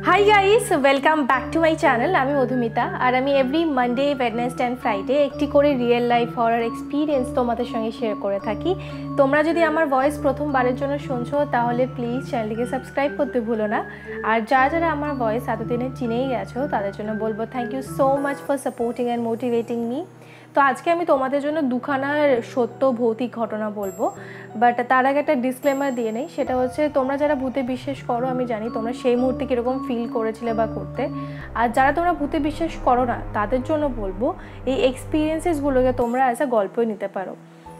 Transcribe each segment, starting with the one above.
High guys welcome back to my channel आमी मधुमिता और आमी every Monday Wednesday and Friday एकटी करे रियल लाइफ हरर एक्सपिरियेंस तोमादेर संगे शेयर करे थाकी। तोमरा जोदि आमार वॉइस प्रथम बारेर जोन्नो शुनछो ताहले प्लिज चैनलटिके सबस्क्राइब करते भुलो ना। और जारा जारा आमार वॉइस एतदिने चिनेई गेछो तादेर जोन्नो बोलबो थैंक यू सो माच फर सपोर्टिंग एंड मोटिवेटिंग मी। तो आज के आमी तोमादेर जोन्नो दुखानार सत्य भौतिक घटना बोलबो, बाट तार आगे एक डिसक्लेमार दिए नेই। सेटा होच्छे तोमरा जारा भूते विश्वास करो आमी जानी तोमरा सेई मुहूर्ते किरकम फिल करेछिले बा करते, और जारा तोमरा भूते विश्वास करो ना तादेर जोन्नो बोलबो এই এক্সপিরিয়েন্সেসগুলোকে তোমরা অ্যাজ আ গল্পই নিতে পারো।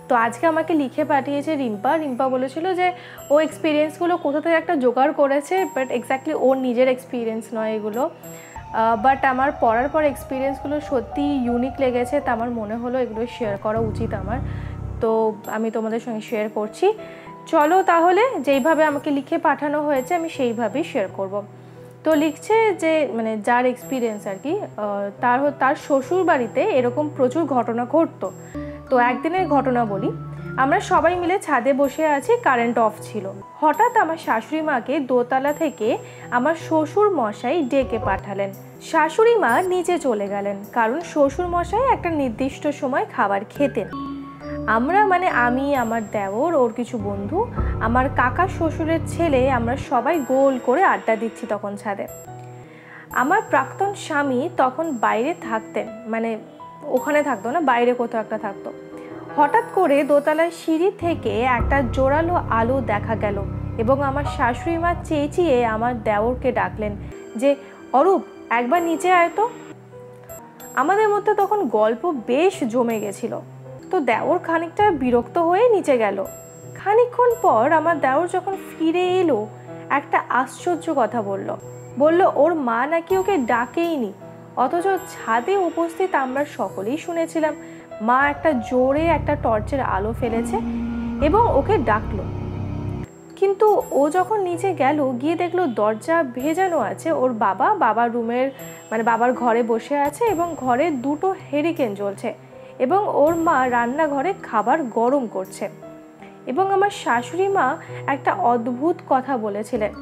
তো আজকে আমাকে লিখে পাঠিয়েছে রিম্পা বলেছিল যে ও এক্সপিরিয়েন্সগুলো কোথা থেকে একটা জোগাড় করেছে, বাট এক্স্যাক্টলি ওর নিজের এক্সপিরিয়েন্স নয় এগুলো। বাট আমার পড়ার পর এক্সপিরিয়েন্সগুলো সত্যি ইউনিক লেগেছে, তা আমার মনে হলো এগুলো শেয়ার করা উচিত আমার। তো আমি তোমাদের সঙ্গে শেয়ার করছি। চলো তাহলে যেইভাবে আমাকে লিখে পাঠানো হয়েছে আমি সেইভাবেই শেয়ার করব। তো লিখছে যে মানে যার এক্সপিরিয়েন্স আর কি, তার শ্বশুর বাড়িতে এরকম প্রচুর ঘটনা ঘটতো। তো একদিনের ঘটনা বলি, আমরা সবাই মিলে ছাদে বসে আছি, কারেন্ট অফ ছিল। হঠাৎ আমার শাশুড়ি মাকে দোতলা থেকে আমার শ্বশুর মশাই ডেকে পাঠালেন। শাশুড়ি মা নিচে চলে গেলেন কারণ শ্বশুর মশাই একটা নির্দিষ্ট সময় খাবার খেতেন। আমরা মানে আমি, আমার দেওর, ওর কিছু বন্ধু, আমার কাকা শ্বশুরের ছেলে, আমরা সবাই গোল করে আড্ডা দিচ্ছি তখন ছাদে। আমার প্রাক্তন স্বামী তখন বাইরে থাকতেন, মানে ওখানে থাকতো না, বাইরে কোথাও একটা থাকতো। হঠাৎ করে দোতলার সিঁড়ি থেকে একটা জোরালো আলো দেখা গেল এবং আমার শাশুড়ি মা চেঁচিয়ে আমার দেওরকে ডাকলেন যে অরূপ একবার নিচে আয় তো। আমাদের মধ্যে তখন গল্প বেশ জমে গেছিল। তো দেওর খানিকটা বিরক্ত হয়ে নিচে গেল। খানিকক্ষণ পর আমার দেওর যখন ফিরে এলো একটা আশ্চর্য কথা বলল ওর মা নাকি ওকে ডাকেইনি, অথচ ছাদে উপস্থিত আমরা সকলেই শুনেছিলাম মা একটা জোরে একটা টর্চের আলো ফেলেছে এবং ওকে ডাকলো। কিন্তু ও যখন নিচে গেল গিয়ে দেখলো দরজা ভেজানো আছে, ওর বাবার রুমের মানে বাবার ঘরে বসে আছে এবং ঘরে দুটো হেরিকেন জ্বলছে এবং ওর মা রান্নাঘরে খাবার গরম করছে। এবং আমার শাশুড়ি মা একটা অদ্ভুত কথা বলেছিলেন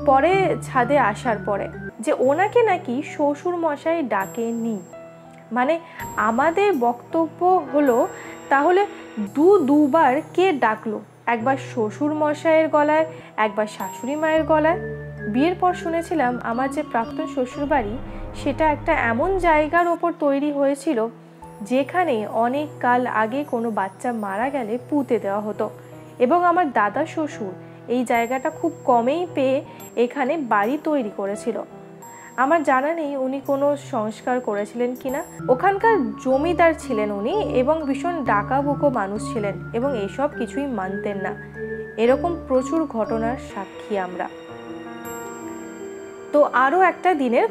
পরে ছাদে আসার পরে, যে ওনাকে নাকি শ্বশুর মশাই ডাকেনি। মানে আমাদের বক্তব্য হলো তাহলে দুবার কে ডাকলো, একবার শ্বশুর মশাইয়ের গলায়, একবার শাশুড়ি মায়ের গলায়। বিয়ের পর শুনেছিলাম আমার যে প্রাক্তন শ্বশুর বাড়ি সেটা একটা এমন জায়গার ওপর তৈরি হয়েছিল যেখানে অনেক কাল আগে কোনো বাচ্চা মারা গেলে পুঁতে দেওয়া হতো, এবং আমার দাদা শ্বশুর এই জায়গাটা খুব কমেই পেয়ে এখানে বাড়ি তৈরি করেছিল। আমার জানা নেই উনি কোনো সংস্কার করেছিলেন কিনা। ওখানকার জমিদার ছিলেন উনি এবং ভীষণ ডাকাবুকো মানুষ ছিলেন এবং এইসব কিছুই মানতেন না। এরকম প্রচুর ঘটনার সাক্ষী আমরা। তো আরও একটা দিনের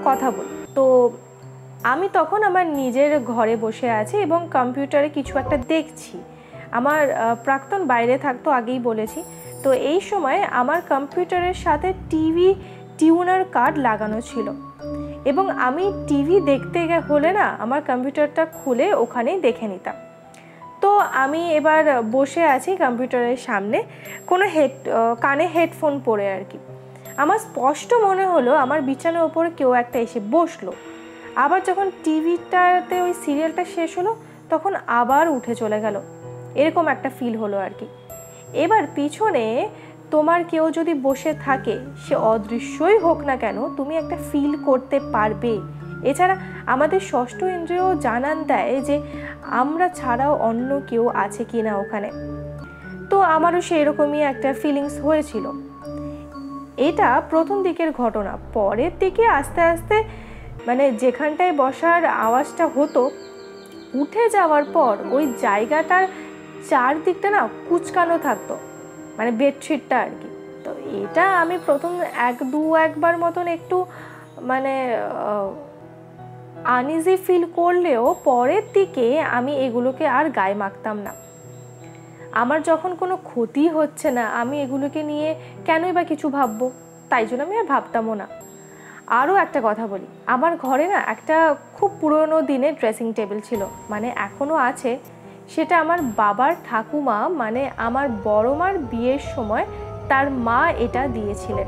কথা বলি। তো আমি তখন আমার নিজের ঘরে বসে আছি এবং কম্পিউটারে কিছু একটা দেখছি। আমার প্রাক্তন বাইরে থাকতো, আগেই বলেছি। তো এই সময় আমার কম্পিউটারের সাথে টিভি টিউনার কার্ড লাগানো ছিল এবং আমি টিভি দেখতে হলে না আমার কম্পিউটারটা খুলে ওখানেই দেখে নিতাম। তো আমি এবার বসে আছি কম্পিউটারের সামনে, কোনো কানে হেডফোন পরে আর কি। আমার স্পষ্ট মনে হলো আমার বিছানার ওপরে কেউ একটা এসে বসলো। আবার যখন টিভিটাতে ওই সিরিয়ালটা শেষ হলো তখন আবার উঠে চলে গেল, এরকম একটা ফিল হলো আর কি। এবার পিছনে তোমার কেউ যদি বসে থাকে, সে অদৃশ্যই হোক না কেন, তুমি একটা ফিল করতে পারবে। এছাড়া আমাদের ষষ্ঠ ইন্দ্রিয় জানান দেয় যে আমরা ছাড়াও অন্য কেউ আছে কি না ওখানে। তো আমারও সেই রকমই একটা ফিলিংস হয়েছিল। এটা প্রথম দিকের ঘটনা। পরের দিকে আস্তে আস্তে মানে যেখানটায় বসার আওয়াজটা হতো, উঠে যাওয়ার পর ওই জায়গাটার চারদিকটা না কুচকানো থাকতো, মানে বেডশিটটা আর কি। তো এটা আমি প্রথম একবার মতন একটু মানে আনইজি ফিল করলেও পরের দিকে আমি এগুলোকে আর গায়ে মাখতাম না। আমার যখন কোনো ক্ষতি হচ্ছে না আমি এগুলোকে নিয়ে কেনই বা কিছু ভাববো, তাই জন্য আমি আর ভাবতামও না। আরও একটা কথা বলি, আমার ঘরে না একটা খুব পুরনো দিনের ড্রেসিং টেবিল ছিল, মানে এখনও আছে। সেটা আমার বাবার ঠাকুমা মানে আমার বড় মার বিয়ের সময় তার মা এটা দিয়েছিলেন।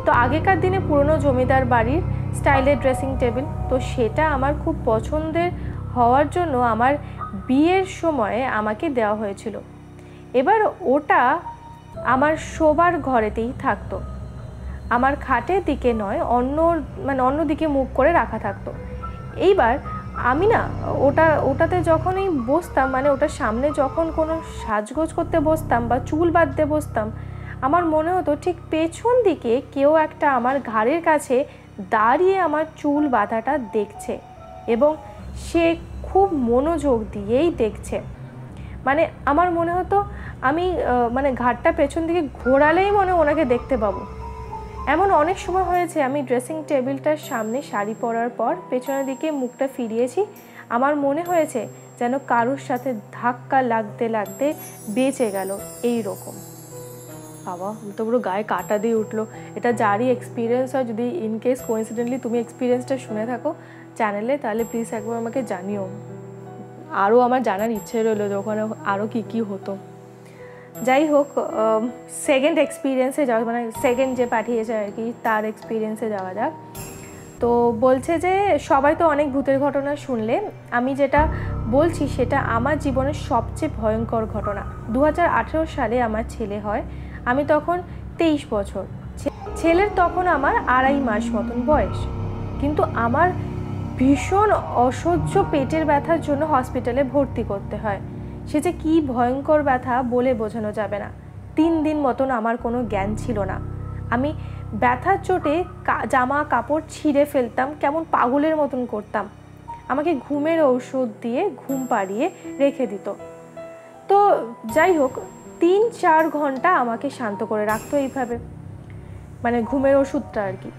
তো আগেকার দিনে পুরনো জমিদার বাড়ির স্টাইলের ড্রেসিং টেবিল, তো সেটা আমার খুব পছন্দের হওয়ার জন্য আমার বিয়ের সময়ে আমাকে দেওয়া হয়েছিল। এবার ওটা আমার শোবার ঘরেতেই থাকতো, আমার খাটের দিকে নয়, অন্য দিকে মুখ করে রাখা থাকতো। এইবার আমি না ওটাতে যখনই বসতাম, মানে ওটার সামনে যখন কোনো সাজগোজ করতে বসতাম বা চুল বাঁধতে বসতাম, আমার মনে হতো ঠিক পেছন দিকে কেউ একটা আমার ঘাড়ের কাছে দাঁড়িয়ে আমার চুল বাঁধাটা দেখছে, এবং সে খুব মনোযোগ দিয়েই দেখছে। মানে আমার মনে হতো আমি মানে ঘাড়টা পেছন দিকে ঘোরালেই ওনাকে দেখতে পাবো। এমন অনেক সময় হয়েছে আমি ড্রেসিং টেবিলটার সামনে শাড়ি পরার পর পেছনের দিকে মুখটা ফিরিয়েছি, আমার মনে হয়েছে যেন কারোর সাথে ধাক্কা লাগতে লাগতে বেঁচে গেল এই রকম। বাবা, তো পুরো গায়ে কাটা দিয়ে উঠলো। এটা যারই এক্সপিরিয়েন্স হয়, যদি ইনকেস কোইন্সিডেন্টলি তুমি এক্সপিরিয়েন্সটা শুনে থাকো চ্যানেলে, তাহলে প্লিজ একবার আমাকে জানিও। আরও আমার জানার ইচ্ছে রইলো যে ওখানে আরও কী হতো। যাই হোক, সেকেন্ড এক্সপিরিয়েন্সে যাওয়া, মানে সেকেন্ড যে পাঠিয়েছে আর কি তার এক্সপিরিয়েন্সে যাওয়া যাক। তো বলছে যে সবাই তো অনেক ভূতের ঘটনা শুনলে, আমি যেটা বলছি সেটা আমার জীবনের সবচেয়ে ভয়ঙ্কর ঘটনা। 2018 সালে আমার ছেলে হয়, আমি তখন 23 বছর, ছেলের তখন আমার 2.5 মাস মতন বয়স। কিন্তু আমার ভীষণ অসহ্য পেটের ব্যথার জন্য হসপিটালে ভর্তি করতে হয়। সে যে কী ভয়ঙ্কর ব্যথা বলে বোঝানো যাবে না। 3 দিন মতন আমার কোনো জ্ঞান ছিল না। আমি ব্যথার চোটে জামা কাপড় ছিঁড়ে ফেলতাম, কেমন পাগলের মতন করতাম। আমাকে ঘুমের ঔষধ দিয়ে ঘুম পাড়িয়ে রেখে দিত। তো যাই হোক, 3-4 ঘন্টা আমাকে শান্ত করে রাখতো এইভাবে, মানে ঘুমের ওষুধটা আর কি।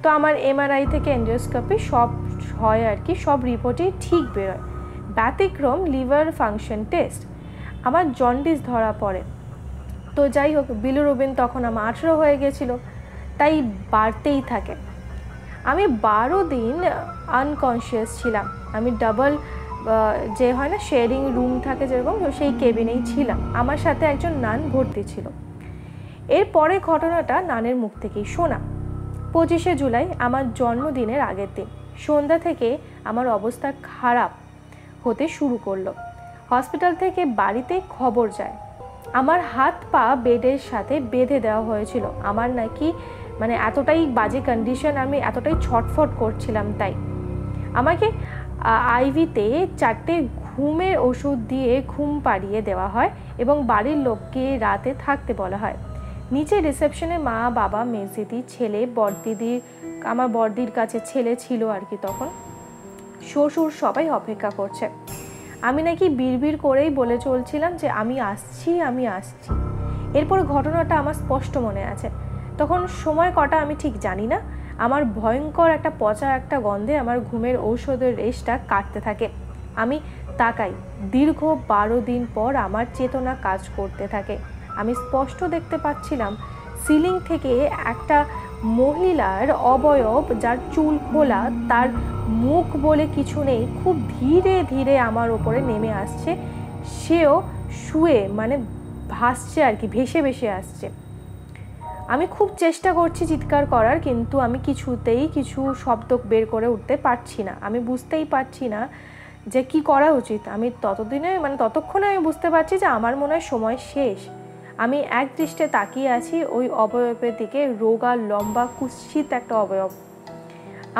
তো আমার MRI থেকে এন্ডোস্কোপি সব হয় আর কি, সব রিপোর্টই ঠিক বেরোয়। ব্যতিক্রম লিভার ফাংশন টেস্ট, আমার জন্ডিস ধরা পড়ে। তো যাই হোক, বিলিরুবিন তখন আমার 18 হয়ে গেছিলো, তাই বাড়তেই থাকে। আমি 12 দিন আনকনসিয়াস ছিলাম। আমি ডাবল যে হয় না শেয়ারিং রুম থাকে যেরকম, সেই কেবিনেই ছিলাম। আমার সাথে একজন নান ভর্তি ছিল। এরপরে ঘটনাটা নানের মুখ থেকেই শোনা। 25শে জুলাই আমার জন্মদিনের আগের দিন সন্ধ্যা থেকে আমার অবস্থা খারাপ হতে শুরু করলো। হসপিটাল থেকে বাড়িতে খবর যায়, আমার হাত পা বেডের সাথে বেঁধে দেওয়া হয়েছিল। আমার নাকি মানে এতটাই বাজে কন্ডিশন, আমি এতটাই ছটফট করছিলাম, তাই আমাকে আইভিতে 4টে ঘুমের ওষুধ দিয়ে ঘুম পাড়িয়ে দেওয়া হয় এবং বাড়ির লোককে রাতে থাকতে বলা হয়। নিচে রিসেপশনে মা, বাবা, মেজদিদি, ছেলে, বড়দিদির, আমার বড়দির কাছে ছেলে ছিল আর কি তখন, শ্বশুর, সবাই অপেক্ষা করছে। আমি নাকি বিড়বিড় করেই বলে চলছিলাম যে আমি আসছি। এরপর ঘটনাটা আমার স্পষ্ট মনে আছে। তখন সময় কটা আমি ঠিক জানি না, আমার ভয়ঙ্কর একটা পচা একটা গন্ধে আমার ঘুমের ঔষধের রেশটা কাটতে থাকে। আমি তাকাই, দীর্ঘ 12 দিন পর আমার চেতনা কাজ করতে থাকে। আমি স্পষ্ট দেখতে পাচ্ছিলাম সিলিং থেকে একটা মহিলার অবয়ব, যার চুল খোলা, তার মুখ বলে কিছু নেই, খুব ধীরে ধীরে আমার ওপরে নেমে আসছে। সেও শুয়ে মানে ভাসছে আর কি, ভেসে ভেসে আসছে। আমি খুব চেষ্টা করছি চিৎকার করার, কিন্তু আমি কিছুতেই কিছু শব্দ বের করে উঠতে পারছি না। আমি বুঝতেই পারছি না যে কি করা উচিত। আমি ততক্ষণে আমি বুঝতে পারছি যে আমার মনে হয় সময় শেষ। আমি এক দৃষ্টে তাকিয়ে আছি ওই অবয়বের দিকে, রোগা, লম্বা, কুৎসিত একটা অবয়ব।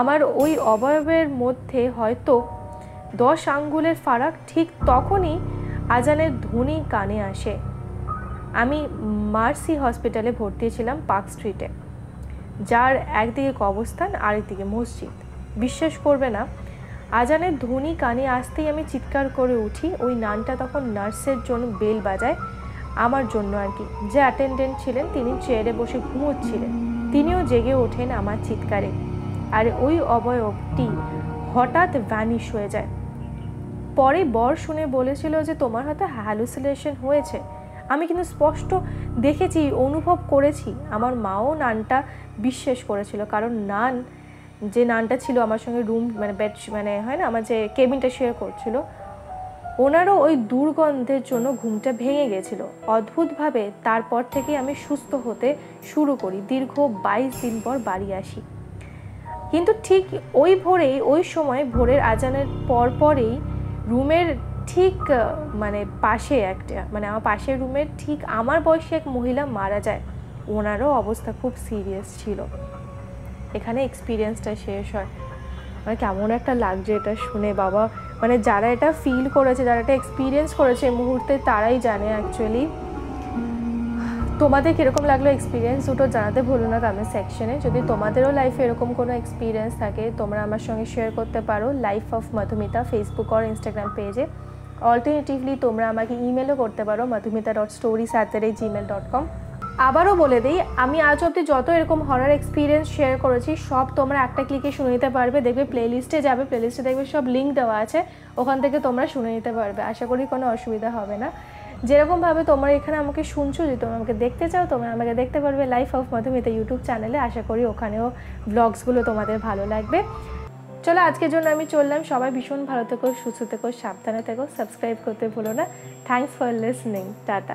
আমার ওই অবয়বের মধ্যে হয়তো 10 আঙ্গুলের ফারাক। ঠিক তখনই আজানের ধ্বনি কানে আসে। আমি মার্সি হসপিটালে ভর্তি ছিলাম পার্ক স্ট্রিটে, যার একদিকে কবরস্থান আরেকদিকে মসজিদ। বিশ্বাস করবে না, আজানের ধ্বনি কানে আসতেই আমি চিৎকার করে উঠি। ওই নানটা তখন নার্সের জন্য বেল বাজায়, আমার জন্য আর কি। যে অ্যাটেন্ডেন্ট ছিলেন তিনি চেয়ারে বসে ঘুমোচ্ছিলেন, তিনিও জেগে ওঠেন আমার চিৎকারে। আর ওই অবয়বটি হঠাৎ ভ্যানিশ হয়ে যায়। পরে বর শুনে বলেছিল যে তোমার হয়তো হ্যালুসিনেশন হয়েছে। আমি কিন্তু স্পষ্ট দেখেছি, অনুভব করেছি। আমার মাও নানটা বিশ্বাস করেছিল, কারণ যে নানটা ছিল আমার সঙ্গে রুম মানে বেড মানে হয় না, আমার যে কেবিনটা শেয়ার করছিল, ও ওনারও ওই দুর্গন্ধের জন্য ঘুমটা ভেঙে গেছিল। অদ্ভুতভাবে তারপর থেকে আমি সুস্থ হতে শুরু করি। দীর্ঘ 22 দিন পর বাড়ি আসি। কিন্তু ঠিক ওই ভোরেই, ওই সময় ভোরের আজানের পরেই রুমের ঠিক পাশে আমার পাশের রুমের ঠিক আমার বয়সী এক মহিলা মারা যায়। ওনারও অবস্থা খুব সিরিয়াস ছিল। এখানে এক্সপিরিয়েন্সটা শেষ হয়। কেমন একটা লাগছে এটা শুনে বাবা, যারা এটা ফিল করেছে, যারা এটা এক্সপিরিয়েন্স করেছে এই মুহূর্তে, তারাই জানে অ্যাকচুয়ালি। তোমাদের কীরকম লাগলো এক্সপিরিয়েন্স, দুটো জানাতে ভুলো না কমেন্ট সেকশনে। যদি তোমাদেরও লাইফে এরকম কোনো এক্সপিরিয়েন্স থাকে তোমরা আমার সঙ্গে শেয়ার করতে পারো লাইফ অফ মধুমিতা ফেসবুক আর ইনস্টাগ্রাম পেজে। অল্টারনেটিভলি তোমরা আমাকে ইমেলও করতে পারো madhumita.stories@gmail.com। আবারও বলে দিই, আমি আজ অবধি যত এরকম হরার এক্সপিরিয়েন্স শেয়ার করেছি সব তোমরা একটা ক্লিকে শুনে নিতে পারবে। দেখবে প্লেলিস্টে যাবে, প্লেলিস্টে দেখবে সব লিঙ্ক দেওয়া আছে, ওখান থেকে তোমরা শুনে নিতে পারবে। আশা করি কোনো অসুবিধা হবে না। যেরকমভাবে তোমরা এখানে আমাকে শুনছো, যদি তোমরা আমাকে দেখতে চাও তোমরা আমাকে দেখতে পারবে লাইফ অফ মধুমিতা ইউটিউব চ্যানেলে। আশা করি ওখানেও ব্লগসগুলো তোমাদের ভালো লাগবে। চলো আজকের জন্য আমি চললাম। সবাই ভীষণ ভালো থেকো, সুস্থ থেকো, সাবধানে থেকো, সাবস্ক্রাইব করতে ভুলো না। Thanks for listening. টাটা।